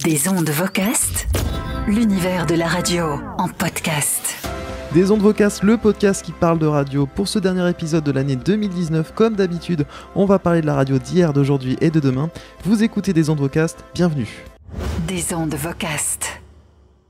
Des ondes Vocast, l'univers de la radio en podcast. Des ondes Vocast, le podcast qui parle de radio. Pour ce dernier épisode de l'année 2019, comme d'habitude, on va parler de la radio d'hier, d'aujourd'hui et de demain. Vous écoutez Des ondes Vocast, bienvenue. Des ondes Vocast.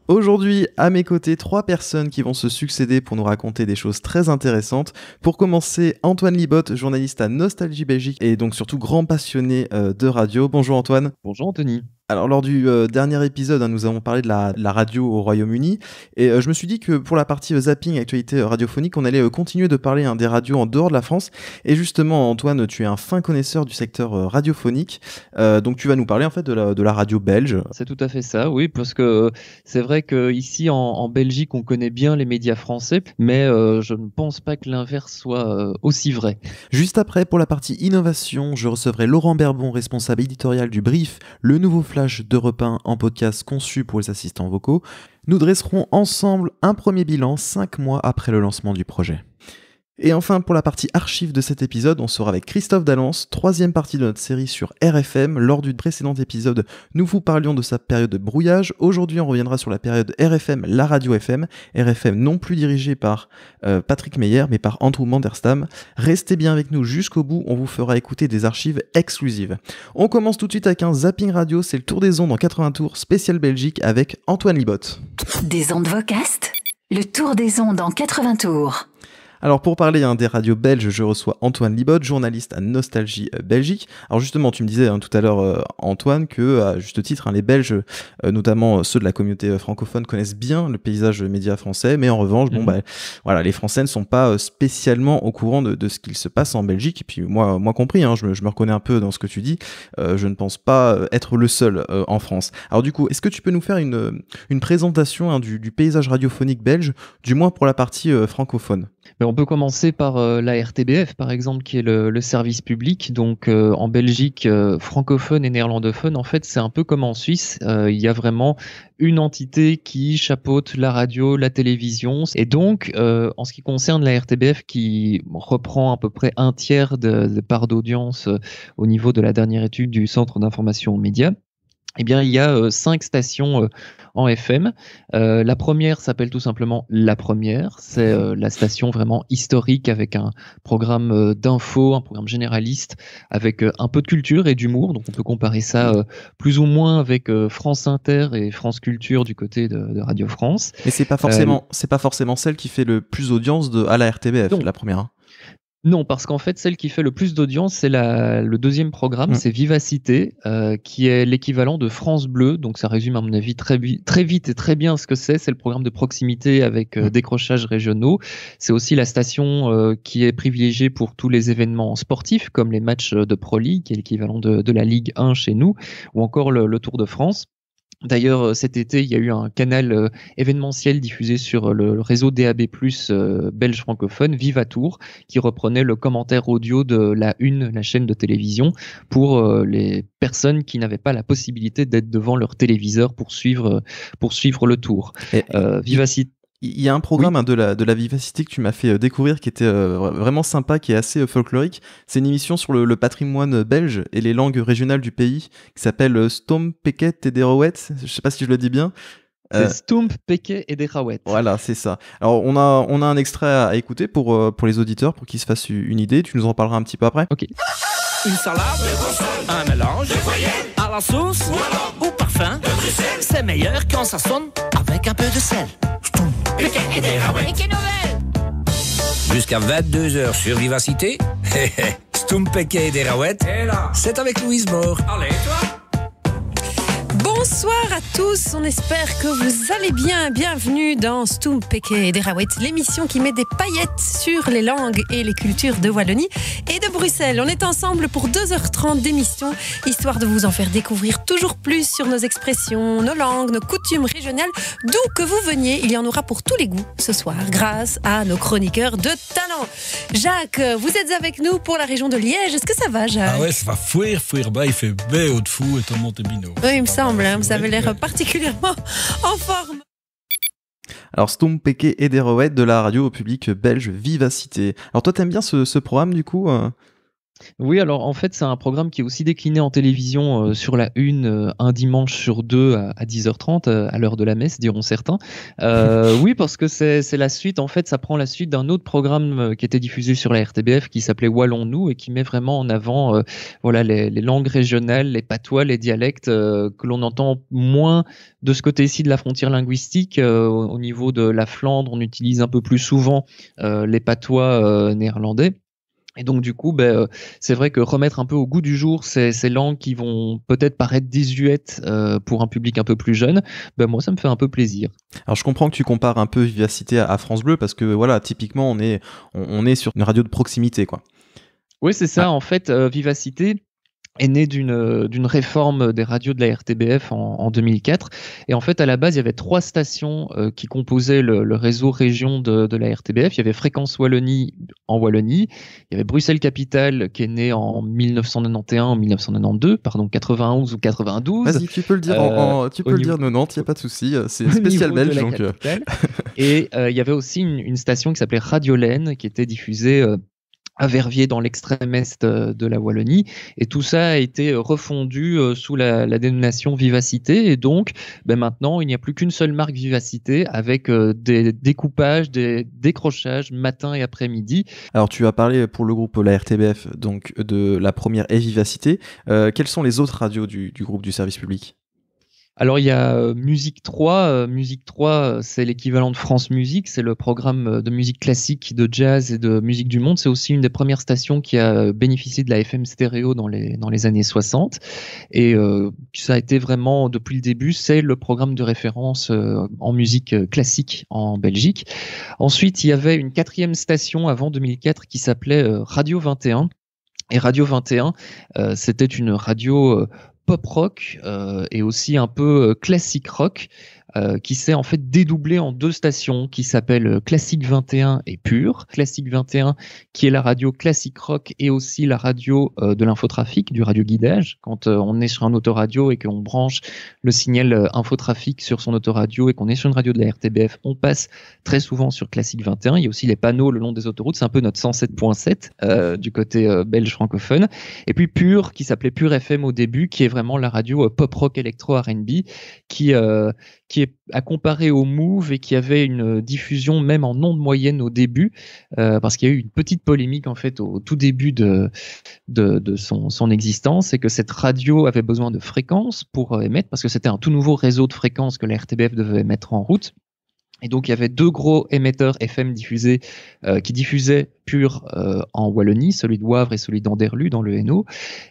Aujourd'hui, à mes côtés, 3 personnes qui vont se succéder pour nous raconter des choses très intéressantes. Pour commencer, Antoine Libotte, journaliste à Nostalgie Belgique et donc surtout grand passionné de radio. Bonjour Antoine. Bonjour Anthony. Alors lors du dernier épisode, nous avons parlé de la radio au Royaume-Uni et je me suis dit que pour la partie zapping actualité radiophonique, on allait continuer de parler des radios en dehors de la France. Et justement Antoine, tu es un fin connaisseur du secteur radiophonique, donc tu vas nous parler en fait de la radio belge. C'est tout à fait ça, oui, parce que c'est vrai qu'ici en Belgique, on connaît bien les médias français, mais je ne pense pas que l'inverse soit aussi vrai. Juste après, pour la partie innovation, je recevrai Laurent Berbon, responsable éditorial du Brief, le nouveau flash d'Europe 1 en podcast conçu pour les assistants vocaux. Nous dresserons ensemble un premier bilan 5 mois après le lancement du projet. Et enfin, pour la partie archive de cet épisode, on sera avec Christophe Dallance, 3e partie de notre série sur RFM. Lors du précédent épisode, nous vous parlions de sa période de brouillage. Aujourd'hui, on reviendra sur la période RFM, la radio FM. RFM non plus dirigée par Patrick Meyer, mais par Andrew Manderstam. Restez bien avec nous jusqu'au bout, on vous fera écouter des archives exclusives. On commence tout de suite avec un zapping radio, c'est le tour des ondes en 80 tours, spécial Belgique avec Antoine Libotte. Des ondes Vocast, le tour des ondes en 80 tours. Alors pour parler des radios belges, je reçois Antoine Libotte, journaliste à Nostalgie Belgique. Alors justement, tu me disais tout à l'heure, Antoine, que à juste titre, les Belges, notamment ceux de la communauté francophone, connaissent bien le paysage média français, mais en revanche, voilà, les Français ne sont pas spécialement au courant de ce qu'il se passe en Belgique. Et puis moi compris, je me reconnais un peu dans ce que tu dis. Je ne pense pas être le seul en France. Alors du coup, est-ce que tu peux nous faire une présentation du paysage radiophonique belge, du moins pour la partie francophone? Mais on peut commencer par la RTBF, par exemple, qui est le service public. Donc, en Belgique, francophone et néerlandophone, en fait, c'est un peu comme en Suisse. Il y a vraiment une entité qui chapeaute la radio, la télévision. Et donc, en ce qui concerne la RTBF, qui reprend à peu près un tiers de part d'audience au niveau de la dernière étude du Centre d'information médias, eh bien, il y a 5 stations en FM. La première s'appelle tout simplement La Première. C'est la station vraiment historique avec un programme d'info, un programme généraliste avec un peu de culture et d'humour. Donc, on peut comparer ça plus ou moins avec France Inter et France Culture du côté de Radio France. Mais c'est pas forcément celle qui fait le plus d'audience à la RTBF, La Première. Non, parce qu'en fait, celle qui fait le plus d'audience, c'est le deuxième programme, c'est Vivacité, qui est l'équivalent de France Bleu. Donc, ça résume, à mon avis, très vite et très bien ce que c'est. C'est le programme de proximité avec décrochages régionaux. C'est aussi la station qui est privilégiée pour tous les événements sportifs, comme les matchs de Pro League, qui est l'équivalent de la Ligue 1 chez nous, ou encore le Tour de France. D'ailleurs, cet été, il y a eu un canal événementiel diffusé sur le réseau DAB+, belge francophone, Viva Tour, qui reprenait le commentaire audio de la Une, la chaîne de télévision, pour les personnes qui n'avaient pas la possibilité d'être devant leur téléviseur pour suivre le tour. Vivacité. Il y a un programme de la Vivacité que tu m'as fait découvrir qui était vraiment sympa, qui est assez folklorique. C'est une émission sur le patrimoine belge et les langues régionales du pays qui s'appelle Stomp, Peket et des Rouettes. Je sais pas si je le dis bien. C'est Stomp, Peket et des Rouettes. Voilà, c'est ça. Alors on a un extrait à écouter pour les auditeurs pour qu'ils se fassent une idée. Tu nous en parleras un petit peu après. Ok. Une salade, un mélange, à la sauce ou parfum. C'est meilleur quand ça sonne avec un peu de sel. Et des rouettes. Jusqu'à 22h sur Vivacité. Stumpeke et des Rouettes. C'est avec Louise Moore. Allez, toi. Bonsoir à tous, on espère que vous allez bien. Bienvenue dans Stumpeke et des Rouettes, l'émission qui met des paillettes sur les langues et les cultures de Wallonie et de Bruxelles. On est ensemble pour 2h30 d'émission, histoire de vous en faire découvrir toujours plus sur nos expressions, nos langues, nos coutumes régionales. D'où que vous veniez, il y en aura pour tous les goûts ce soir, grâce à nos chroniqueurs de talent. Jacques, vous êtes avec nous pour la région de Liège. Est-ce que ça va, Jacques? Ah ouais, ça va fouir bas, il fait béo de fou et tout le monde est bino. Oui, il me semble, vous avez l'air particulièrement en forme. Alors Stumpeke et des Rouettes de la radio au public belge Vivacité. Alors toi t'aimes bien ce programme du coup Oui, alors en fait, c'est un programme qui est aussi décliné en télévision sur la une un dimanche sur deux à 10h30, à l'heure de la messe, diront certains. Oui, parce que c'est la suite, en fait, ça prend la suite d'un autre programme qui était diffusé sur la RTBF qui s'appelait Wallons-nous et qui met vraiment en avant voilà, les langues régionales, les patois, les dialectes que l'on entend moins de ce côté-ci de la frontière linguistique. Au niveau de la Flandre, on utilise un peu plus souvent les patois néerlandais. Et donc du coup, c'est vrai que remettre un peu au goût du jour ces langues qui vont peut-être paraître désuètes pour un public un peu plus jeune, moi ça me fait un peu plaisir. Alors je comprends que tu compares un peu Vivacité à France Bleu parce que voilà, typiquement on est sur une radio de proximité, quoi. Oui, c'est ça. En fait, Vivacité est né d'une réforme des radios de la RTBF en 2004. Et en fait, à la base, il y avait 3 stations qui composaient le réseau région de la RTBF. Il y avait Fréquence Wallonie en Wallonie. Il y avait Bruxelles Capitale qui est né en 1991, pardon, 91 ou 92. Vas-y, tu peux le dire, tu peux le dire 90, il n'y a pas de souci. C'est spécial belge. Donc Et il y avait aussi une station qui s'appelait Radiolène qui était diffusée à Verviers dans l'extrême est de la Wallonie, et tout ça a été refondu sous la dénomination Vivacité, et donc maintenant il n'y a plus qu'une seule marque Vivacité avec des découpages, des décrochages matin et après-midi. Alors tu as parlé pour le groupe la RTBF donc de la première et Vivacité, quelles sont les autres radios du groupe du service public ? Alors il y a Musique 3. Musique 3, c'est l'équivalent de France Musique. C'est le programme de musique classique, de jazz et de musique du monde. C'est aussi une des premières stations qui a bénéficié de la FM stéréo dans les années 60. Et ça a été vraiment, depuis le début, c'est le programme de référence en musique classique en Belgique. Ensuite, il y avait une 4e station avant 2004 qui s'appelait Radio 21. Et Radio 21, c'était une radio pop rock et aussi un peu classique rock qui s'est en fait dédoublé en 2 stations qui s'appellent Classique 21 et Pure. Classique 21 qui est la radio classique rock et aussi la radio de l'infotrafic, du radioguidage. Quand on est sur un autoradio et qu'on branche le signal infotrafic sur son autoradio et qu'on est sur une radio de la RTBF, on passe très souvent sur Classique 21. Il y a aussi les panneaux le long des autoroutes, c'est un peu notre 107.7 du côté belge francophone. Et puis Pure qui s'appelait Pure FM au début, qui est vraiment la radio pop rock électro R&B qui est à comparer au Move et qui avait une diffusion même en ondes moyennes au début, parce qu'il y a eu une petite polémique en fait au tout début de son existence, et que cette radio avait besoin de fréquences pour émettre, parce que c'était un tout nouveau réseau de fréquences que la RTBF devait mettre en route. Et donc il y avait 2 gros émetteurs FM diffusés qui diffusaient Pure en Wallonie, celui de Wavre et celui d'Anderlu dans le Hainaut.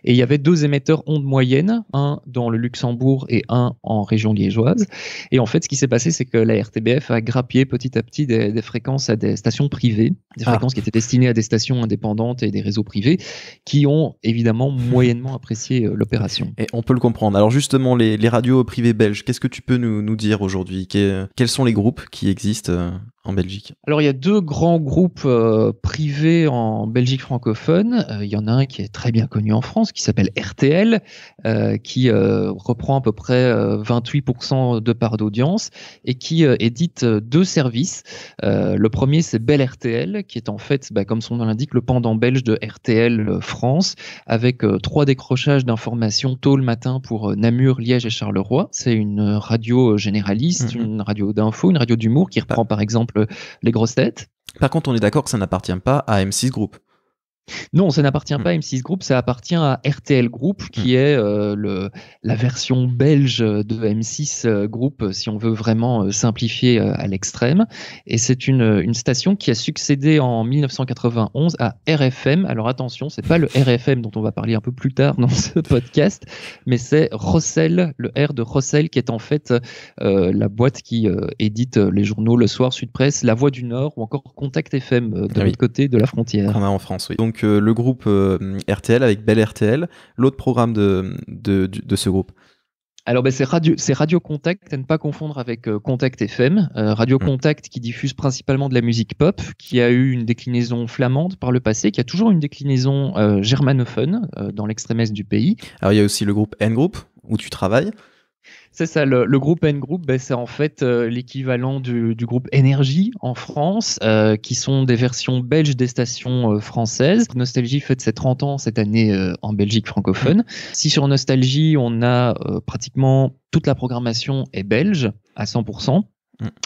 Et il y avait 2 émetteurs ondes moyennes, un dans le Luxembourg et un en région liégeoise. Et en fait, ce qui s'est passé, c'est que la RTBF a grappillé petit à petit des fréquences à des stations privées, des fréquences qui étaient destinées à des stations indépendantes et des réseaux privés, qui ont évidemment moyennement apprécié l'opération. Et on peut le comprendre. Alors justement, les radios privées belges, qu'est-ce que tu peux nous dire aujourd'hui ? Quels sont les groupes qui existent en Belgique ? Alors il y a 2 grands groupes privés en Belgique francophone. Il y en a un qui est très bien connu en France, qui s'appelle RTL, qui reprend à peu près 28% de part d'audience et qui édite 2 services. Le premier, c'est Bel RTL, qui est en fait, comme son nom l'indique, le pendant belge de RTL France, avec 3 décrochages d'informations tôt le matin pour Namur, Liège et Charleroi. C'est une radio généraliste, une radio d'info, une radio d'humour qui reprend par exemple les grosses têtes. Par contre, on est d'accord que ça n'appartient pas à M6 Group. Non, ça n'appartient pas à M6 Group, ça appartient à RTL Group, qui est la version belge de M6 Group, si on veut vraiment simplifier à l'extrême. Et c'est une station qui a succédé en 1991 à RFM. Alors attention, c'est pas le RFM dont on va parler un peu plus tard dans ce podcast, mais c'est Rossel, le R de Rossel, qui est en fait la boîte qui édite les journaux Le Soir, Sud Presse, La Voix du Nord ou encore Contact FM de l'autre côté de la frontière. On a en France, oui. Donc le groupe RTL avec Bel RTL, l'autre programme de ce groupe. Alors c'est Radio Contact, à ne pas confondre avec Contact FM. Radio Contact qui diffuse principalement de la musique pop, qui a eu une déclinaison flamande par le passé, qui a toujours une déclinaison germanophone dans l'extrême est du pays. Alors il y a aussi le groupe N Group où tu travailles. C'est ça, le groupe N-Group, c'est en fait l'équivalent du groupe Énergie en France, qui sont des versions belges des stations françaises. Nostalgie fête ses 30 ans cette année en Belgique francophone. Si sur Nostalgie, on a pratiquement toute la programmation est belge à 100%.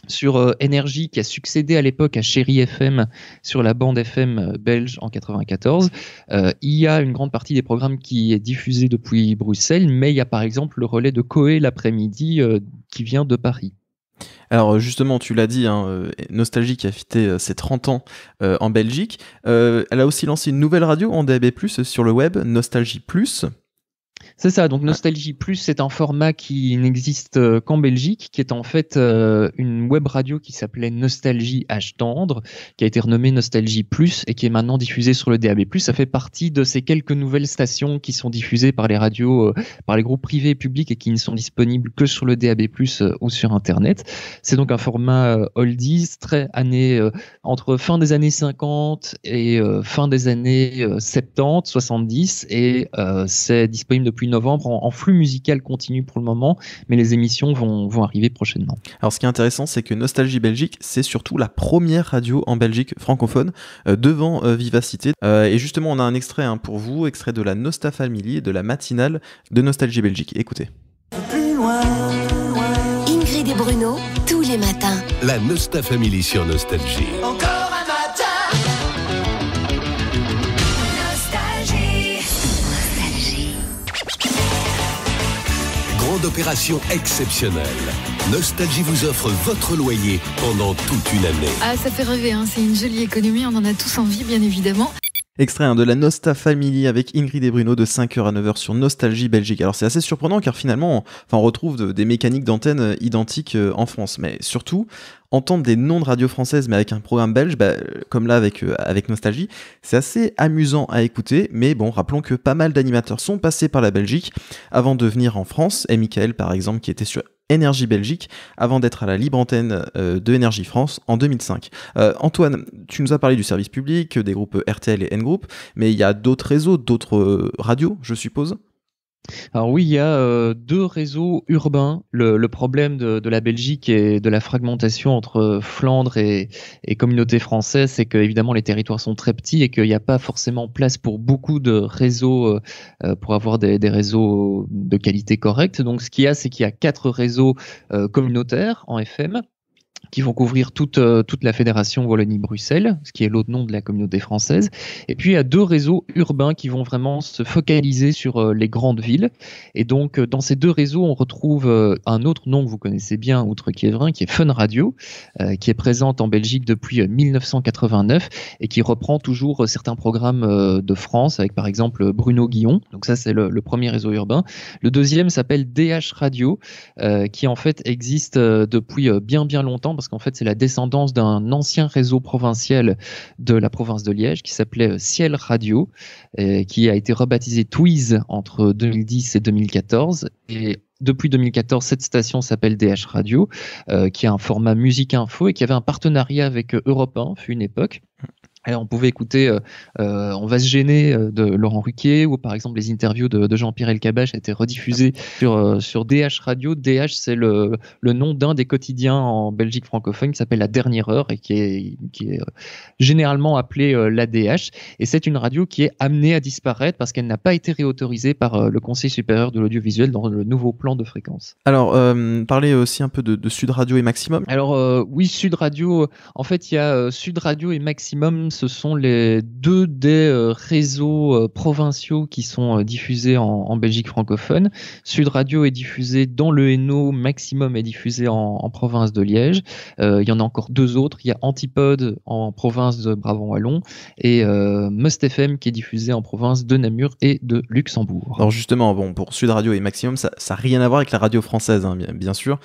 Sur Énergie, qui a succédé à l'époque à Chéri FM sur la bande FM belge en 94, il y a une grande partie des programmes qui est diffusée depuis Bruxelles, mais il y a par exemple le relais de Coé l'après-midi qui vient de Paris. Alors justement, tu l'as dit, Nostalgie qui a fêté ses 30 ans en Belgique, elle a aussi lancé une nouvelle radio en DAB+, sur le web, Nostalgie Plus. C'est ça, donc Nostalgie Plus, c'est un format qui n'existe qu'en Belgique, qui est en fait une web radio qui s'appelait Nostalgie H tendre, qui a été renommée Nostalgie Plus et qui est maintenant diffusée sur le DAB+. Ça fait partie de ces quelques nouvelles stations qui sont diffusées par les radios, par les groupes privés et publics et qui ne sont disponibles que sur le DAB+, ou sur Internet. C'est donc un format oldies, très entre fin des années 50 et fin des années 70, 70, et c'est disponible depuis novembre en flux musical continu pour le moment, mais les émissions vont arriver prochainement. Alors ce qui est intéressant, c'est que Nostalgie Belgique, c'est surtout la première radio en Belgique francophone devant Vivacité. Et justement, on a un extrait pour vous, extrait de la Nosta Family et de la matinale de Nostalgie Belgique. Écoutez. Ingrid et Bruno, tous les matins. La Nosta Family sur Nostalgie. Encore un matin. Grande opération exceptionnelle. Nostalgie vous offre votre loyer pendant toute une année. Ah, ça fait rêver, c'est une jolie économie, on en a tous envie, bien évidemment. Extrait de la Nosta Family avec Ingrid et Bruno de 5h à 9h sur Nostalgie Belgique. Alors c'est assez surprenant car finalement on retrouve des mécaniques d'antenne identiques en France, mais surtout entendre des noms de radio françaises mais avec un programme belge, comme là avec Nostalgie, c'est assez amusant à écouter, mais bon, rappelons que pas mal d'animateurs sont passés par la Belgique avant de venir en France, et Michael par exemple qui était sur Énergie Belgique, avant d'être à la libre antenne de Énergie France en 2005. Antoine, tu nous as parlé du service public, des groupes RTL et N-Group, mais il y a d'autres réseaux, d'autres radios, je suppose ? Alors oui, il y a deux réseaux urbains. Le problème de la Belgique et de la fragmentation entre Flandre et communauté française, c'est que évidemment les territoires sont très petits et qu'il n'y a pas forcément place pour beaucoup de réseaux pour avoir des réseaux de qualité correcte. Donc ce qu'il y a, c'est qu'il y a 4 réseaux communautaires en FM qui vont couvrir toute la fédération Wallonie-Bruxelles, ce qui est l'autre nom de la communauté française. Et puis il y a 2 réseaux urbains qui vont vraiment se focaliser sur les grandes villes. Et donc dans ces 2 réseaux, on retrouve un autre nom que vous connaissez bien, outre Kievrin, qui est Fun Radio, qui est présente en Belgique depuis 1989 et qui reprend toujours certains programmes de France, avec par exemple Bruno Guillon. Donc ça, c'est le premier réseau urbain. Le deuxième s'appelle DH Radio, qui en fait existe depuis bien longtemps, parce qu'en fait c'est la descendance d'un ancien réseau provincial de la province de Liège qui s'appelait Ciel Radio, qui a été rebaptisé Twiz entre 2010 et 2014, et depuis 2014 cette station s'appelle DH Radio, qui a un format musique info et qui avait un partenariat avec Europe 1 fut une époque. Alors, on pouvait écouter On va se gêner de Laurent Ruquier, ou par exemple les interviews de Jean-Pierre Elkabbach étaient rediffusées sur DH Radio. DH, c'est le nom d'un des quotidiens en Belgique francophone qui s'appelle La Dernière Heure et qui est généralement appelé l'ADH. Et c'est une radio qui est amenée à disparaître parce qu'elle n'a pas été réautorisée par le Conseil supérieur de l'audiovisuel dans le nouveau plan de fréquence. Alors, parlez aussi un peu de Sud Radio et Maximum. Alors, oui, Sud Radio, en fait, il y a Sud Radio et Maximum. Ce sont les 2 des réseaux provinciaux qui sont diffusés en Belgique francophone. Sud Radio est diffusé dans le Hainaut, Maximum est diffusé en province de Liège. Il y en a encore 2 autres. Il y a Antipode en province de Brabant-Wallon et Must FM qui est diffusé en province de Namur et de Luxembourg. Alors justement, pour Sud Radio et Maximum, ça n'a rien à voir avec la radio française, bien sûr.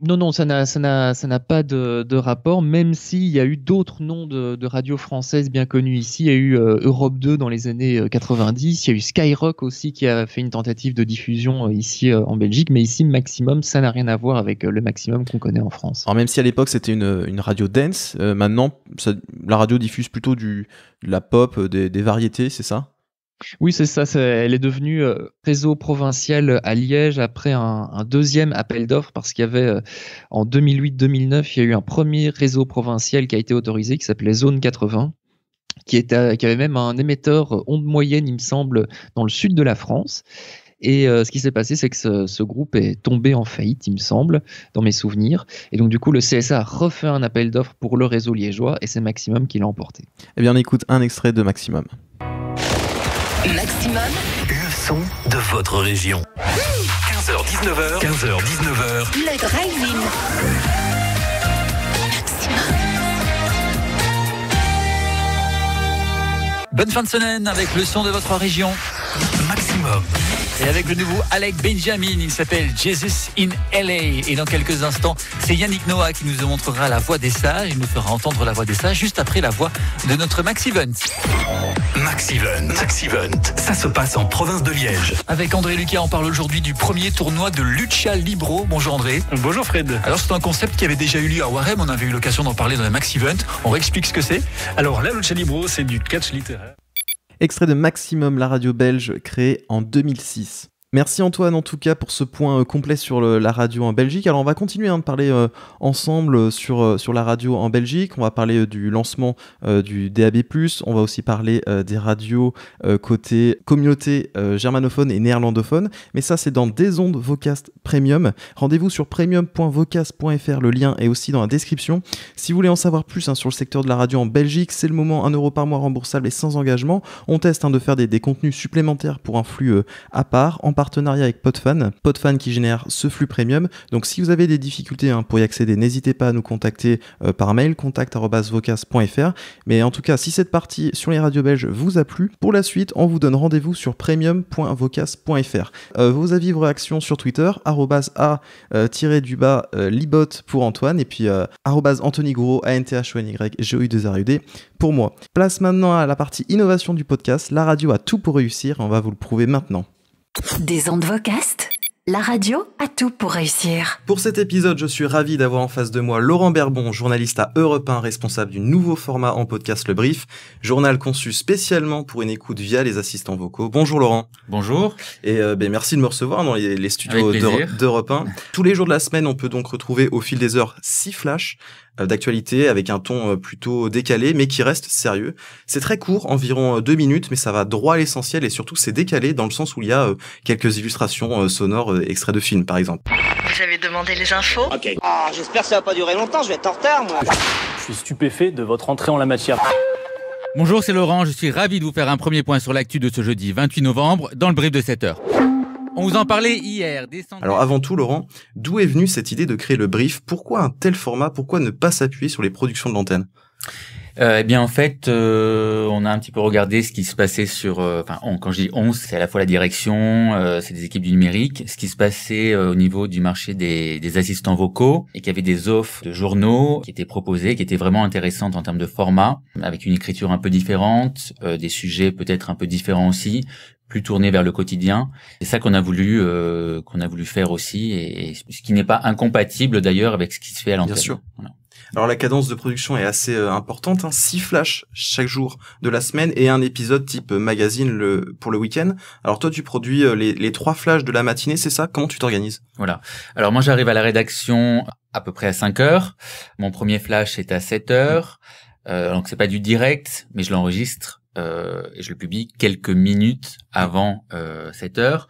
Non, ça n'a pas de rapport, même s'il y a eu d'autres noms de radios françaises bien connus ici. Il y a eu Europe 2 dans les années 90, il y a eu Skyrock aussi qui a fait une tentative de diffusion ici en Belgique, mais ici Maximum, ça n'a rien à voir avec le Maximum qu'on connaît en France. Alors même si à l'époque c'était une radio dance, maintenant la radio diffuse plutôt de la pop, des variétés, c'est ça ? Oui, c'est ça. Elle est devenue réseau provincial à Liège après un deuxième appel d'offres parce qu'il y avait en 2008-2009, il y a eu un premier réseau provincial qui a été autorisé qui s'appelait Zone 80, qui avait même un émetteur onde moyenne, il me semble, dans le sud de la France. Et ce qui s'est passé, c'est que ce groupe est tombé en faillite, il me semble, dans mes souvenirs. Et donc, du coup, le CSA a refait un appel d'offres pour le réseau liégeois et c'est Maximum qui l'a emporté. Eh bien, on écoute un extrait de Maximum. Maximum, Le son de votre région. 15h-19h. 15h-19h. le drive-in. Bonne fin de semaine avec le son de votre région. Maximum. Et avec le nouveau Alec Benjamin, il s'appelle Jesus in LA. Et dans quelques instants, c'est Yannick Noah qui nous montrera la voix des sages. Il nous fera entendre la voix des sages juste après la voix de notre Max Event. Max Event. Ça se passe en province de Liège. Avec André Lucas, on parle aujourd'hui du premier tournoi de Lucha Libro. Bonjour André. Bonjour Fred. Alors c'est un concept qui avait déjà eu lieu à Warem. On avait eu l'occasion d'en parler dans la Max Event. On réexplique ce que c'est. Alors la Lucha Libro, c'est du catch littéraire. Extrait de Maximum, la radio belge créée en 2006. Merci Antoine en tout cas pour ce point complet sur la radio en Belgique. Alors on va continuer de parler ensemble sur la radio en Belgique. On va parler du lancement du DAB+, on va aussi parler des radios côté communauté germanophone et néerlandophone. Mais ça c'est dans Des Ondes Vocast Premium. Rendez-vous sur premium.vocast.fr, le lien est aussi dans la description. Si vous voulez en savoir plus sur le secteur de la radio en Belgique, c'est le moment, 1 € par mois remboursable et sans engagement. On teste de faire des contenus supplémentaires pour un flux à part, en partenariat avec Podfan qui génère ce flux premium. Donc si vous avez des difficultés pour y accéder, n'hésitez pas à nous contacter par mail, contact@vocast.fr. Mais en tout cas, si cette partie sur les radios belges vous a plu, pour la suite, on vous donne rendez-vous sur premium.vocast.fr. Vos avis, vos réactions sur Twitter, @a-libot pour Antoine, et puis @AnthonyGouraud, ANTHONYGOU2RUD pour moi. Place maintenant à la partie innovation du podcast. La radio a tout pour réussir, on va vous le prouver maintenant. Des ondes Vocast, la radio a tout pour réussir. Pour cet épisode, je suis ravi d'avoir en face de moi Laurent Berbon, journaliste à Europe 1, responsable du nouveau format en podcast Le Brief, journal conçu spécialement pour une écoute via les assistants vocaux. Bonjour Laurent. Bonjour. Et merci de me recevoir dans les studios d'Europe 1. Tous les jours de la semaine, on peut donc retrouver au fil des heures 6 flashs d'actualité avec un ton plutôt décalé mais qui reste sérieux. C'est très court, environ 2 minutes, mais ça va droit à l'essentiel et surtout c'est décalé dans le sens où il y a quelques illustrations sonores, extraits de films par exemple. Vous avez demandé les infos? Ok. Ah, j'espère que ça va pas durer longtemps, je vais être en retard moi. Je suis stupéfait de votre entrée en la matière. Bonjour, c'est Laurent, je suis ravi de vous faire un premier point sur l'actu de ce jeudi 28 novembre dans le brief de 7h. On vous en parlait hier. Alors avant tout, Laurent, d'où est venue cette idée de créer le brief? Pourquoi un tel format? Pourquoi ne pas s'appuyer sur les productions de l'antenne? Eh bien, en fait, on a un petit peu regardé ce qui se passait sur... quand je dis on, c'est à la fois la direction, c'est des équipes du numérique, ce qui se passait au niveau du marché des assistants vocaux, et qu'il y avait des offres de journaux qui étaient proposées, qui étaient vraiment intéressantes en termes de format, avec une écriture un peu différente, des sujets peut-être un peu différents aussi, plus tourné vers le quotidien. C'est ça qu'on a voulu faire aussi, et ce qui n'est pas incompatible d'ailleurs avec ce qui se fait à l'antenne. Bien sûr. Voilà. Alors la cadence de production est assez importante, 6 flashs chaque jour de la semaine et un épisode type magazine pour le week-end. Alors toi tu produis les 3 flashs de la matinée, c'est ça? Comment tu t'organises? Voilà. Alors moi j'arrive à la rédaction à peu près à 5h. Mon premier flash est à 7h. Donc c'est pas du direct, mais je l'enregistre et je le publie quelques minutes avant 7h.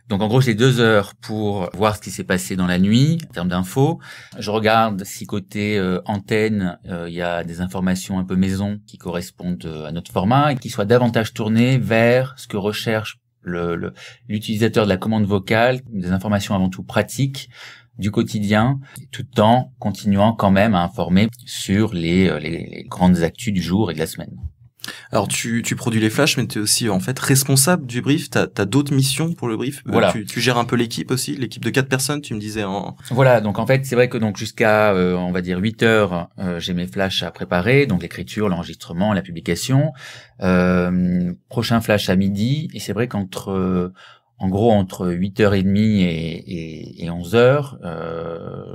Donc en gros, j'ai 2 heures pour voir ce qui s'est passé dans la nuit en termes d'infos. Je regarde si côté antenne, il y a des informations un peu maison qui correspondent à notre format et qui soient davantage tournées vers ce que recherche l'utilisateur de la commande vocale, des informations avant tout pratiques du quotidien, tout en continuant quand même à informer sur les grandes actus du jour et de la semaine. Alors tu produis les flashs, mais tu es aussi en fait responsable du brief. T'as d'autres missions pour le brief. Voilà. Tu gères un peu l'équipe aussi, l'équipe de 4 personnes. Tu me disais Voilà, donc en fait c'est vrai que donc jusqu'à on va dire 8 heures, j'ai mes flashs à préparer, donc l'écriture, l'enregistrement, la publication. Prochain flash à midi, et c'est vrai qu'entre 8h30 et 11h,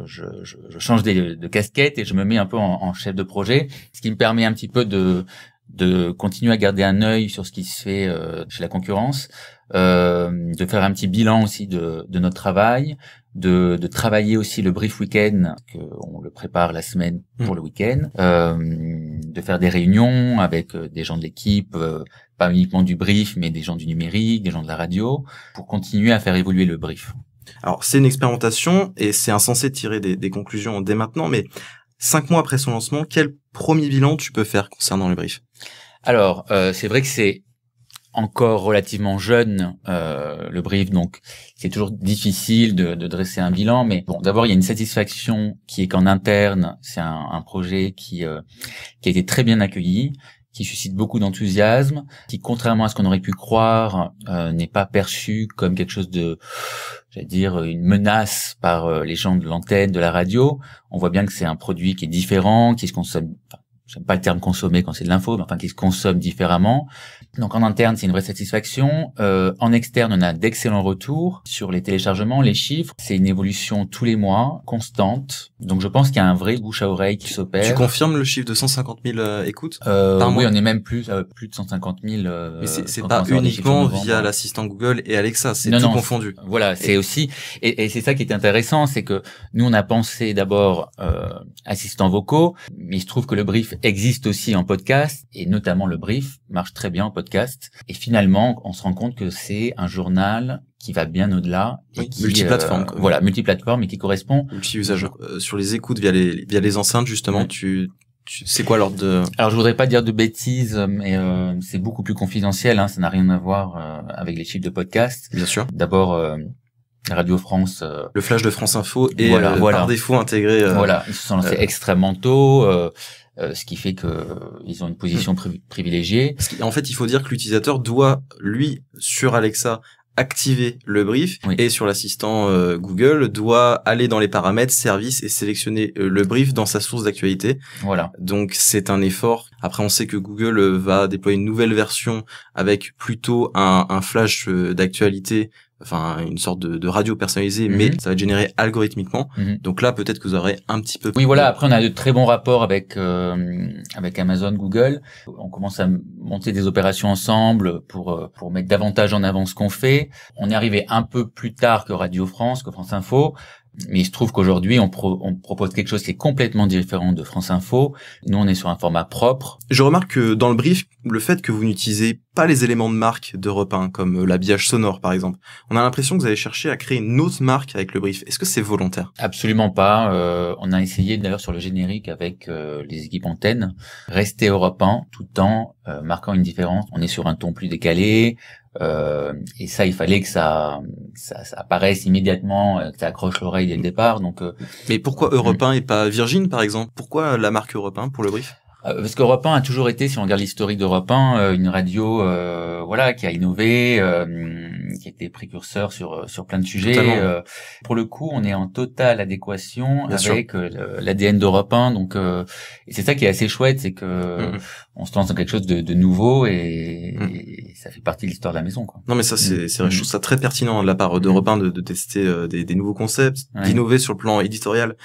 je change de casquette et je me mets un peu en chef de projet, ce qui me permet un petit peu de de continuer à garder un œil sur ce qui se fait chez la concurrence, de faire un petit bilan aussi de notre travail, de travailler aussi le brief week-end, qu'on le prépare la semaine pour le week-end, de faire des réunions avec des gens de l'équipe, pas uniquement du brief, mais des gens du numérique, des gens de la radio, pour continuer à faire évoluer le brief. Alors, c'est une expérimentation et c'est insensé de tirer des conclusions dès maintenant, mais 5 mois après son lancement, quel premier bilan tu peux faire concernant le brief? Alors, c'est vrai que c'est encore relativement jeune, le brief, donc c'est toujours difficile de dresser un bilan, mais bon, d'abord il y a une satisfaction qui est qu'en interne, c'est un projet qui a été très bien accueilli, qui suscite beaucoup d'enthousiasme, qui, contrairement à ce qu'on aurait pu croire, n'est pas perçu comme quelque chose de, j'allais dire, une menace par les gens de l'antenne, de la radio. On voit bien que c'est un produit qui est différent, qui se consomme, enfin, j'aime pas le terme consommer quand c'est de l'info, mais enfin qui se consomme différemment. Donc en interne, c'est une vraie satisfaction. En externe, on a d'excellents retours sur les téléchargements, les chiffres. C'est une évolution tous les mois, constante. Donc je pense qu'il y a un vrai bouche à oreille qui s'opère. Tu confirmes le chiffre de 150 000 écoutes par mois? Oui, on est même plus de 150 000. Mais c'est pas uniquement via l'assistant Google et Alexa, c'est tout confondu. Voilà, c'est aussi, et c'est ça qui est intéressant, c'est que nous on a pensé d'abord assistants vocaux, mais il se trouve que le brief existe aussi en podcast, et notamment le brief marche très bien en podcast. Et finalement, on se rend compte que c'est un journal qui va bien au-delà. Oui, multiplateforme. Voilà, multiplateforme et qui correspond. Multi-usage. Sur les écoutes via les enceintes, justement, oui. C'est quoi l'ordre de... Alors, je voudrais pas dire de bêtises, mais c'est beaucoup plus confidentiel, hein, ça n'a rien à voir avec les chiffres de podcast. Bien sûr. D'abord, Radio France... le flash de France Info est par défaut intégré... Voilà, ils se sont lancés extrêmement tôt... ce qui fait que ils ont une position privilégiée. En fait, il faut dire que l'utilisateur doit, lui, sur Alexa, activer le brief, oui. Et sur l'assistant Google, doit aller dans les paramètres services et sélectionner le brief dans sa source d'actualité. Voilà. Donc c'est un effort. Après, on sait que Google va déployer une nouvelle version avec plutôt un flash d'actualité, enfin une sorte de radio personnalisée, mais ça va être généré algorithmiquement. Donc là, peut-être que vous aurez un petit peu... Oui, voilà. Après, on a de très bons rapports avec Amazon, Google. On commence à monter des opérations ensemble pour mettre davantage en avant ce qu'on fait. On est arrivé un peu plus tard que Radio France, que France Info. Mais il se trouve qu'aujourd'hui, on propose quelque chose qui est complètement différent de France Info. Nous, on est sur un format propre. Je remarque que dans le brief, le fait que vous n'utilisez pas les éléments de marque d'Europe 1, comme l'habillage sonore, par exemple, on a l'impression que vous avez cherché à créer une autre marque avec le brief. Est-ce que c'est volontaire? Absolument pas. On a essayé, d'ailleurs, sur le générique avec les équipes antennes, rester Europe 1 tout en marquant une différence. On est sur un ton plus décalé. Et ça, il fallait que ça apparaisse immédiatement, que ça accroche l'oreille dès le départ. Donc, mais pourquoi Europe 1 et pas Virgin, par exemple? Pourquoi la marque Europe 1 pour le brief? Parce qu'Europe 1 a toujours été, si on regarde l'historique d'Europe 1, une radio, qui a innové, qui a été précurseur sur plein de sujets. Pour le coup, on est en totale adéquation avec l'ADN d'Europe 1. Donc, et c'est ça qui est assez chouette, c'est que on se lance dans quelque chose de nouveau et ça fait partie de l'histoire de la maison, quoi. Non, mais ça, c'est vrai. Je trouve ça très pertinent de la part d'Europe 1 de tester des nouveaux concepts, d'innover sur le plan éditorial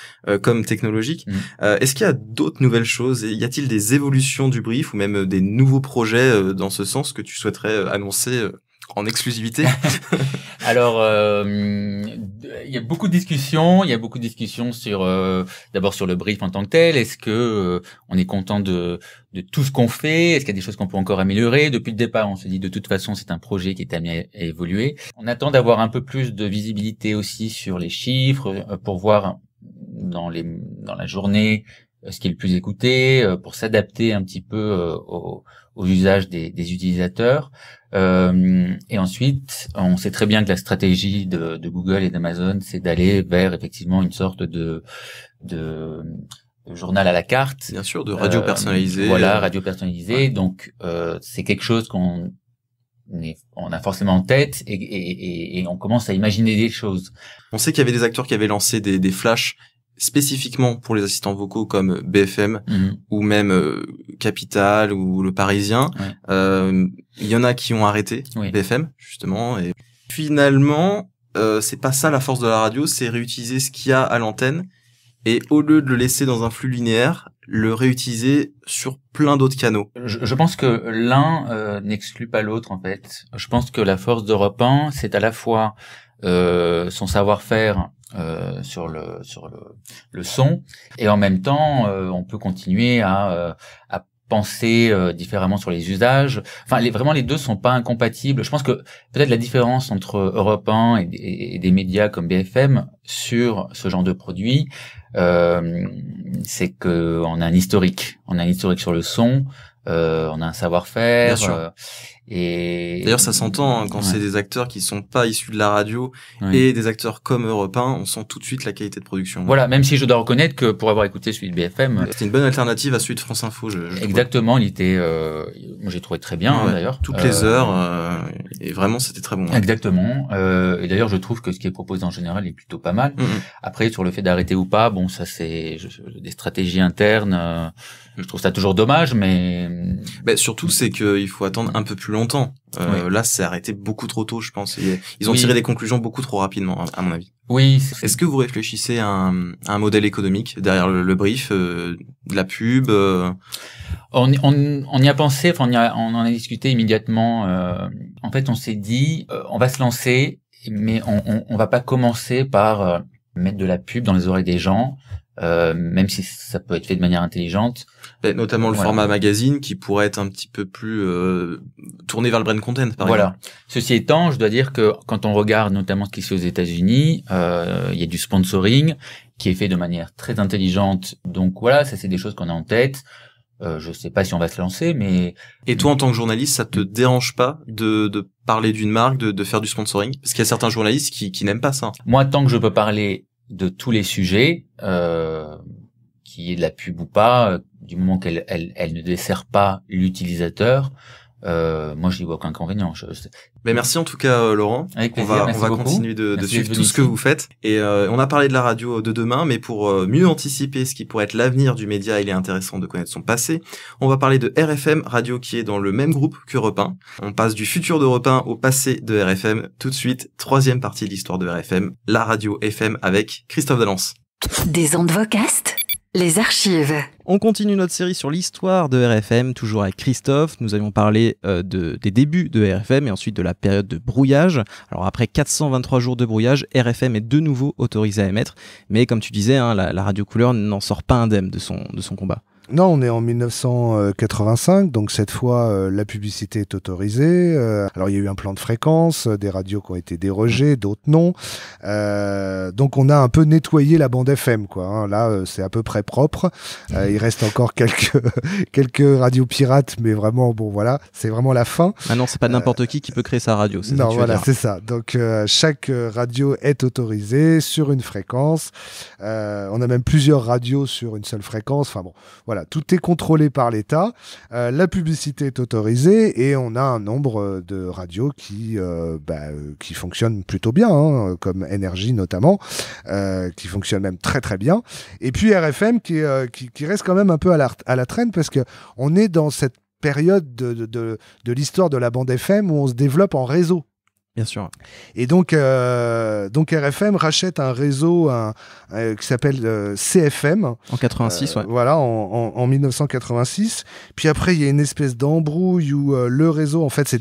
comme technologique. Est-ce qu'il y a d'autres nouvelles choses? Y a-t-il des évolutions du brief ou même des nouveaux projets dans ce sens que tu souhaiterais annoncer en exclusivité? Alors, il y a beaucoup de discussions sur d'abord sur le brief en tant que tel. Est-ce que on est content de tout ce qu'on fait? Est-ce qu'il y a des choses qu'on peut encore améliorer? Depuis le départ, on se dit de toute façon, c'est un projet qui est amené à évoluer. On attend d'avoir un peu plus de visibilité aussi sur les chiffres pour voir dans la journée ce qui est le plus écouté, pour s'adapter un petit peu au usage des utilisateurs. Et ensuite, on sait très bien que la stratégie de Google et d'Amazon, c'est d'aller vers effectivement une sorte de journal à la carte. Bien sûr, de radio personnalisée. Voilà, radio personnalisée. Ouais. Donc, c'est quelque chose qu'on a forcément en tête et on commence à imaginer des choses. On sait qu'il y avait des acteurs qui avaient lancé des flashs spécifiquement pour les assistants vocaux comme BFM ou même Capital ou Le Parisien. Il y en a qui ont arrêté BFM justement et finalement c'est pas ça la force de la radio, c'est réutiliser ce qu'il y a à l'antenne et au lieu de le laisser dans un flux linéaire, le réutiliser sur plein d'autres canaux? Je pense que l'un n'exclut pas l'autre, en fait. Je pense que la force d'Europe 1, c'est à la fois son savoir-faire sur le son, et en même temps, on peut continuer à penser différemment sur les usages. Enfin, vraiment, les deux sont pas incompatibles. Je pense que peut-être la différence entre Europe 1 et des médias comme BFM sur ce genre de produit, c'est que on a un historique. On a un historique sur le son, on a un savoir-faire. Et d'ailleurs, ça s'entend quand c'est des acteurs qui sont pas issus de la radio et des acteurs comme Europe 1, on sent tout de suite la qualité de production. Voilà, même si je dois reconnaître que pour avoir écouté celui de BFM, c'était une bonne alternative à celui de France Info. Exactement, il était, moi j'ai trouvé très bien d'ailleurs. Toutes les heures, et vraiment c'était très bon. Exactement. Et d'ailleurs, je trouve que ce qui est proposé en général est plutôt pas mal. Après, sur le fait d'arrêter ou pas, bon, ça c'est des stratégies internes. Je trouve ça toujours dommage, mais surtout c'est qu'il faut attendre un peu plus longtemps. Là, c'est arrêté beaucoup trop tôt, je pense. Ils ont tiré des conclusions beaucoup trop rapidement, à mon avis. Oui. Est-ce que vous réfléchissez à un modèle économique derrière le brief, de la pub? On y a pensé, enfin on en a discuté immédiatement. En fait, on s'est dit, on va se lancer, mais on va pas commencer par mettre de la pub dans les oreilles des gens. Même si ça peut être fait de manière intelligente. Notamment le format magazine qui pourrait être un petit peu plus tourné vers le brand content, par exemple. Ceci étant, je dois dire que quand on regarde notamment ce qui se fait aux États-Unis, il y a du sponsoring qui est fait de manière très intelligente. Donc voilà, ça c'est des choses qu'on a en tête. Je sais pas si on va se lancer, mais... Et toi, en tant que journaliste, ça te dérange pas de parler d'une marque, de faire du sponsoring? Parce qu'il y a certains journalistes qui n'aiment pas ça. Moi, tant que je peux parler de tous les sujets, qui est de la pub ou pas, du moment qu'elle ne dessert pas l'utilisateur, moi j'y vois aucun inconvénient. Merci en tout cas Laurent. Avec plaisir, on va continuer de suivre tout ce que vous faites. Et on a parlé de la radio de demain, mais pour mieux anticiper ce qui pourrait être l'avenir du média, il est intéressant de connaître son passé. On va parler de RFM, radio qui est dans le même groupe qu'Europe 1. On passe du futur d'Europe 1 au passé de RFM. Tout de suite, troisième partie de l'histoire de RFM, la radio FM avec Christophe Dallance. Des ondes vocastes, les archives. On continue notre série sur l'histoire de RFM, toujours avec Christophe. Nous avions parlé des débuts de RFM et ensuite de la période de brouillage. Alors après 423 jours de brouillage, RFM est de nouveau autorisé à émettre. Mais comme tu disais, la radio couleur n'en sort pas indemne de son combat. Non, on est en 1985, donc cette fois la publicité est autorisée. Alors il y a eu un plan de fréquence, des radios qui ont été dérogées, d'autres non. Donc on a un peu nettoyé la bande FM, quoi. Là, c'est à peu près propre. Il reste encore quelques radios pirates, mais vraiment, bon voilà, c'est vraiment la fin. Ah non, c'est pas n'importe qui peut créer sa radio. C'est non, voilà, c'est ça. Donc chaque radio est autorisée sur une fréquence. On a même plusieurs radios sur une seule fréquence. Enfin bon, voilà. Tout est contrôlé par l'État, la publicité est autorisée et on a un nombre de radios qui fonctionnent plutôt bien, comme Énergie notamment, qui fonctionne même très très bien. Et puis RFM qui reste quand même un peu à la traîne parce que on est dans cette période de l'histoire de la bande FM où on se développe en réseau. Bien sûr. Et donc RFM rachète un réseau qui s'appelle CFM. En 86, ouais. Voilà, en 1986. Puis après, il y a une espèce d'embrouille où le réseau, en fait, c'est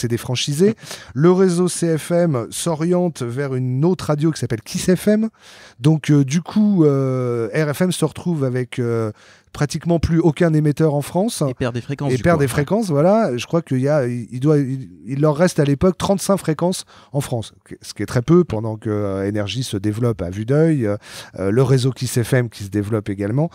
des franchisés. Le réseau CFM s'oriente vers une autre radio qui s'appelle Kiss FM. Donc, du coup, RFM se retrouve avec... pratiquement plus aucun émetteur en France. Et perd des fréquences. Fréquences, voilà. Je crois il leur reste à l'époque 35 fréquences en France, ce qui est très peu pendant que Énergie se développe à vue d'œil, le réseau Kiss FM qui se développe également.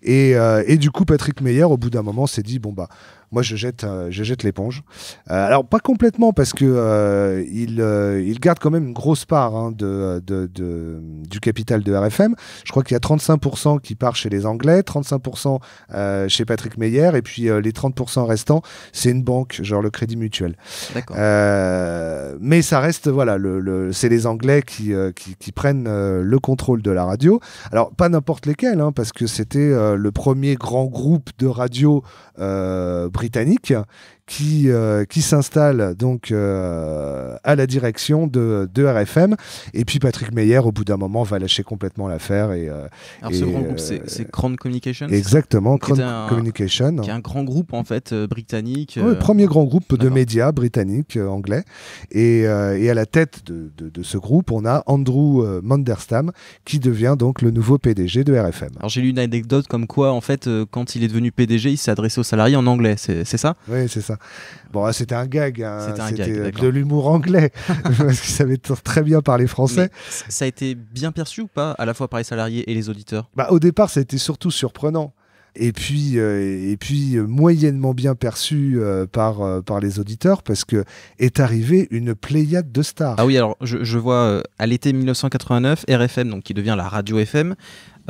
Et du coup, Patrick Meyer, au bout d'un moment, s'est dit, bon bah, moi je jette l'éponge. Alors pas complètement parce que il garde quand même une grosse part du capital de RFM. Je crois qu'il y a 35% qui part chez les Anglais, 35% chez Patrick Meyer et puis les 30% restants c'est une banque, genre le Crédit Mutuel. D'accord. Mais ça reste voilà, c'est les Anglais qui prennent le contrôle de la radio. Alors pas n'importe lesquels, parce que c'était le premier grand groupe de radio britannique qui s'installe donc à la direction de RFM, et puis Patrick Meyer au bout d'un moment va lâcher complètement l'affaire. Alors ce grand groupe c'est Crown Communications. Exactement, Crown Communication, qui est un grand groupe en fait britannique. Premier grand groupe de médias britannique anglais, et à la tête de ce groupe on a Andrew Manderstam qui devient donc le nouveau PDG de RFM. Alors j'ai lu une anecdote comme quoi en fait quand il est devenu PDG il s'est adressé aux salariés en anglais, c'est ça? Oui, c'est ça. Bon, c'était un gag, c'était de l'humour anglais, parce qu'il savait très bien parler français. Mais ça a été bien perçu ou pas, à la fois par les salariés et les auditeurs? Au départ, ça a été surtout surprenant. Et puis moyennement bien perçu par les auditeurs, parce que est arrivée une pléiade de stars. Ah oui, alors je vois à l'été 1989, RFM, donc qui devient la radio FM.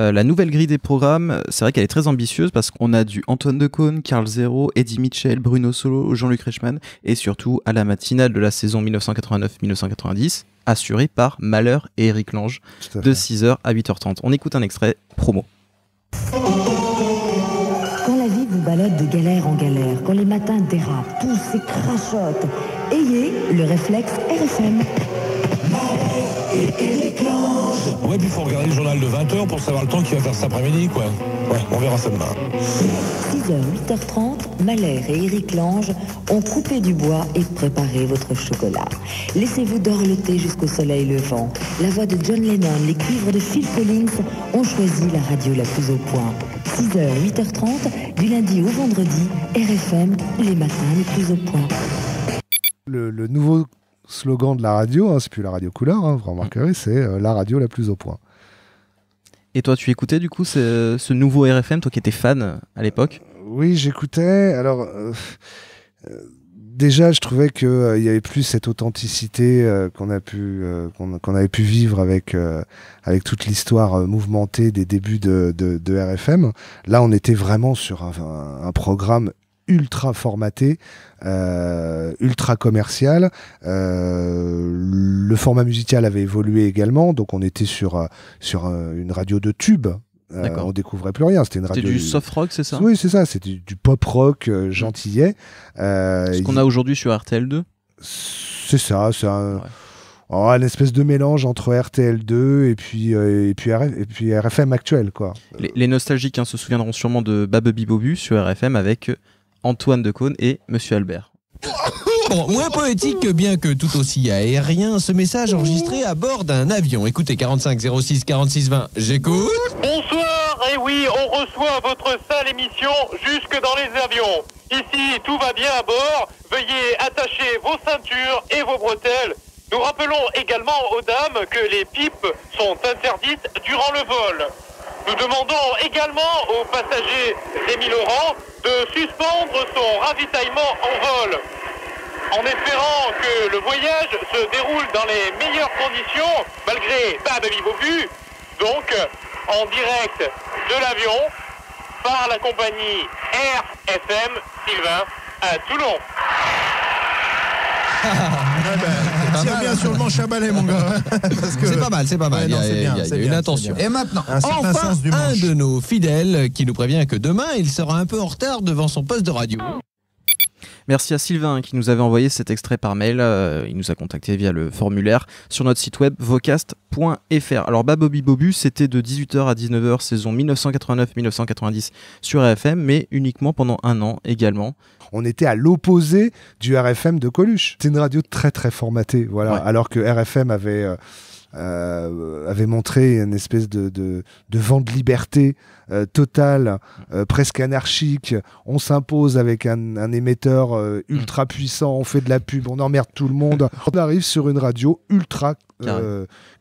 La nouvelle grille des programmes, c'est vrai qu'elle est très ambitieuse parce qu'on a du Antoine Decaune, Carl Zero, Eddie Mitchell, Bruno Solo, Jean-Luc Reichmann, et surtout à la matinale de la saison 1989-1990, assurée par Mahler et Eric Lange, de 6h à 8h30. On écoute un extrait promo. Quand la vie vous balade de galère en galère, quand les matins dérapent, poussent et crachotent, ayez le réflexe RFM. Ouais, puis il faut regarder le journal de 20h pour savoir le temps qu'il va faire cet après-midi, quoi. Ouais, on verra ça demain. 6h, 8h30, Mahler et Eric Lange ont coupé du bois et préparé votre chocolat. Laissez-vous dorloter jusqu'au soleil levant. La voix de John Lennon, les cuivres de Phil Collins ont choisi la radio la plus au point. 6h, 8h30, du lundi au vendredi, RFM, les matins les plus au point. Le nouveau slogan de la radio, c'est plus la radio couleur, vous remarquerez, c'est la radio la plus au point. Et toi, tu écoutais du coup ce nouveau RFM, toi qui étais fan à l'époque? Oui, j'écoutais. Alors, déjà, je trouvais qu'il y avait plus cette authenticité qu'on avait pu vivre avec toute l'histoire mouvementée des débuts de RFM. Là, on était vraiment sur un programme ultra formaté, ultra commercial. Le format musical avait évolué également, donc on était sur une radio de tube. On découvrait plus rien. C'était une radio. C'était du soft rock, c'est ça? Oui, c'est ça. C'était du pop rock gentillet. Ce qu'on a aujourd'hui sur RTL2. C'est ça. C'est une espèce de mélange entre RTL2 et puis RFM actuel, quoi. Les nostalgiques se souviendront sûrement de Babubi Bobu sur RFM avec Antoine Decaune et Monsieur Albert. Bon, moins poétique bien que tout aussi aérien, ce message enregistré à bord d'un avion. Écoutez, 45 06 46 20, j'écoute. Bonsoir, et oui, on reçoit votre sale émission jusque dans les avions. Ici, tout va bien à bord, veuillez attacher vos ceintures et vos bretelles. Nous rappelons également aux dames que les pipes sont interdites durant le vol. Nous demandons également aux passagers d'Émile Laurent de suspendre son ravitaillement en vol. En espérant que le voyage se déroule dans les meilleures conditions, malgré Babubi Bobu, donc en direct de l'avion, par la compagnie RFM Sylvain à Toulon. Tire bien sur le manche à balai, mon gars. C'est pas mal, c'est pas mal. Il y a une intention. Et maintenant, enfin, un de nos fidèles qui nous prévient que demain, il sera un peu en retard devant son poste de radio. Merci à Sylvain qui nous avait envoyé cet extrait par mail. Il nous a contacté via le formulaire sur notre site web vocast.fr. Alors Babubi Bobu, c'était de 18h à 19h, saison 1989-1990 sur RFM, mais uniquement pendant un an également. On était à l'opposé du RFM de Coluche. C'est une radio très très formatée, voilà. Ouais. Alors que RFM avait montré une espèce de vent de liberté totale, presque anarchique. On s'impose avec un émetteur ultra puissant, on fait de la pub, on emmerde tout le monde. On arrive sur une radio ultra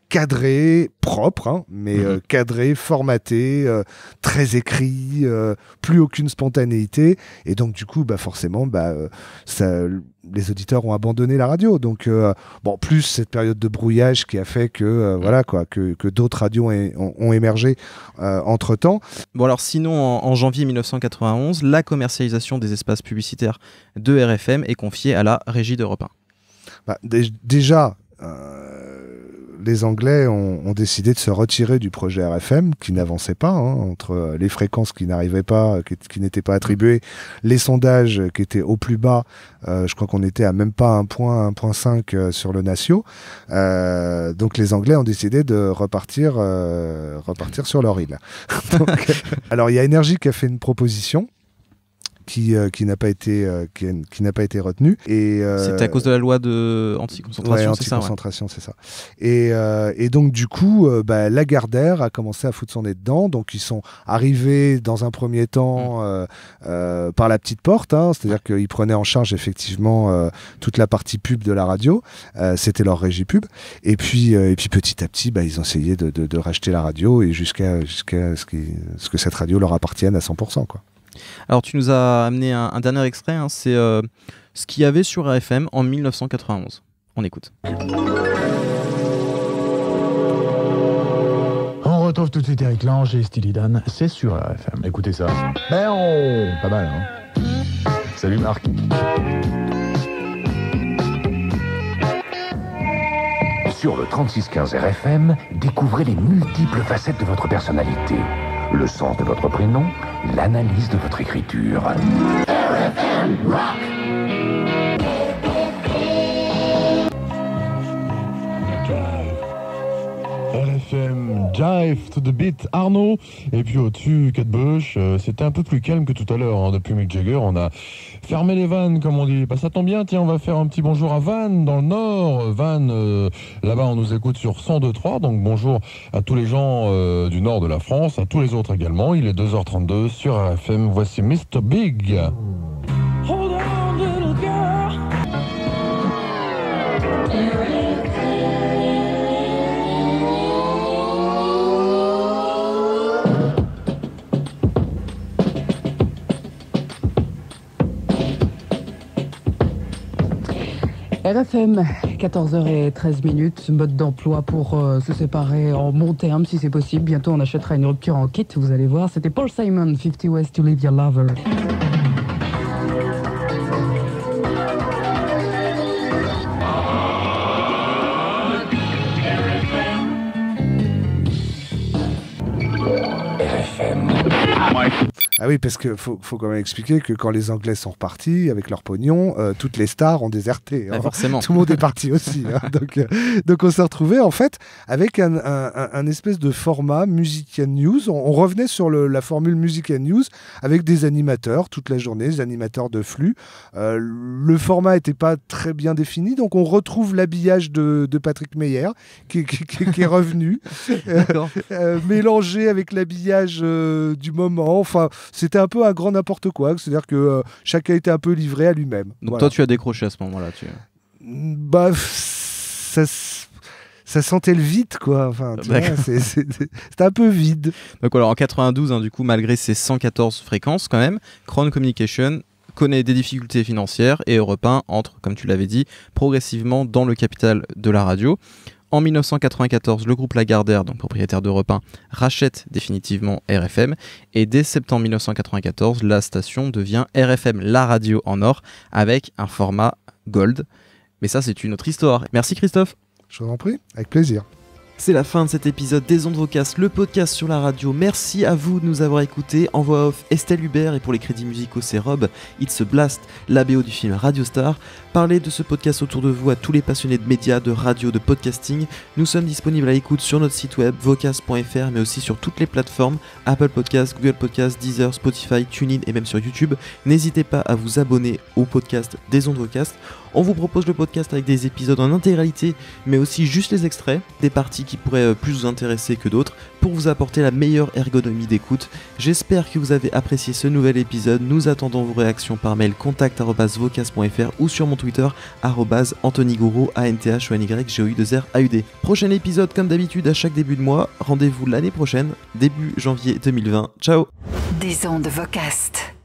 cadré, propre, mais cadré, formaté, très écrit, plus aucune spontanéité. Et donc, du coup, forcément, les auditeurs ont abandonné la radio. Donc, plus cette période de brouillage qui a fait que, que d'autres radios ont émergé entre-temps. Bon, alors, sinon, en janvier 1991, la commercialisation des espaces publicitaires de RFM est confiée à la Régie d'Europe 1. Déjà, les Anglais ont décidé de se retirer du projet RFM, qui n'avançait pas, entre les fréquences qui n'arrivaient pas, qui n'étaient pas attribuées, les sondages qui étaient au plus bas. Je crois qu'on était à même pas 1.5 sur le Natio. Donc les Anglais ont décidé de repartir sur leur île. Donc, alors il y a Énergie qui a fait une proposition qui n'a pas été retenue. C'était à cause de la loi de anti-concentration, c'est ça. Anti-concentration, c'est ça. Et donc du coup, Lagardère a commencé à foutre son nez dedans. Donc ils sont arrivés dans un premier temps par la petite porte, c'est-à-dire qu'ils prenaient en charge effectivement toute la partie pub de la radio. C'était leur régie pub. Et puis petit à petit, ils ont essayé de racheter la radio et jusqu'à ce que cette radio leur appartienne à 100%, quoi. Alors tu nous as amené un dernier extrait, c'est ce qu'il y avait sur RFM en 1991. On écoute. On retrouve tout de suite Eric Lange et Steely Dan, c'est sur RFM. Écoutez ça. Pas mal, hein. Salut Marc. Sur le 3615 RFM, découvrez les multiples facettes de votre personnalité. Le sens de votre prénom, l'analyse de votre écriture. RFM Rock. RFM Jive to the beat, Arnaud. Et puis au-dessus, Kate Bush. C'était un peu plus calme que tout à l'heure. Depuis Mick Jagger, on a fermé les vannes, comme on dit. Ça tombe bien, tiens, on va faire un petit bonjour à Vannes, dans le Nord. Vannes, là-bas, on nous écoute sur 102.3. Donc bonjour à tous les gens du Nord de la France, à tous les autres également. Il est 2h32 sur RFM. Voici Mr. Big. Hold on, little girl. RFM, 14h13, mode d'emploi pour se séparer en bon terme si c'est possible. Bientôt on achètera une rupture en kit, vous allez voir. C'était Paul Simon, 50 Ways to Leave Your Lover. Ah oui, parce qu'il faut quand même expliquer que quand les Anglais sont repartis avec leur pognon, toutes les stars ont déserté. Forcément. Tout le monde est parti aussi. Donc on s'est retrouvé en fait avec un espèce de format Music and News. On revenait sur la formule Music and News avec des animateurs toute la journée, des animateurs de flux. Le format n'était pas très bien défini, donc on retrouve l'habillage de Patrick Meyer qui est revenu, mélangé avec l'habillage du moment. Enfin, c'était un peu un grand n'importe quoi. C'est-à-dire que chacun était un peu livré à lui-même. Donc voilà. Toi, tu as décroché à ce moment-là. Ça sentait le vide, quoi. Enfin, c'était un peu vide. Donc alors en 92, du coup, malgré ses 114 fréquences quand même, Crown Communication connaît des difficultés financières et Europe 1 entre, comme tu l'avais dit, progressivement dans le capital de la radio. En 1994, le groupe Lagardère, donc propriétaire d'Europe 1, rachète définitivement RFM et dès septembre 1994, la station devient RFM, la radio en or, avec un format Gold. Mais ça, c'est une autre histoire. Merci Christophe. Je vous en prie, avec plaisir. C'est la fin de cet épisode des Ondes Vocast, le podcast sur la radio. Merci à vous de nous avoir écoutés. En voix off, Estelle Hubert, et pour les crédits musicaux, c'est Rob. It's a Blast, la BO du film Radio Star. Parlez de ce podcast autour de vous à tous les passionnés de médias, de radio, de podcasting. Nous sommes disponibles à l'écoute sur notre site web vocast.fr, mais aussi sur toutes les plateformes Apple Podcasts, Google Podcasts, Deezer, Spotify, TuneIn et même sur YouTube. N'hésitez pas à vous abonner au podcast des Ondes Vocast. On vous propose le podcast avec des épisodes en intégralité, mais aussi juste les extraits, des parties qui pourraient plus vous intéresser que d'autres, pour vous apporter la meilleure ergonomie d'écoute. J'espère que vous avez apprécié ce nouvel épisode. Nous attendons vos réactions par mail contact@vocast.fr ou sur mon Twitter @AnthonyGouraud, ANTHONYGOU2RAUD. Prochain épisode comme d'habitude à chaque début de mois. Rendez-vous l'année prochaine, début janvier 2020. Ciao. Des Ondes Vocast.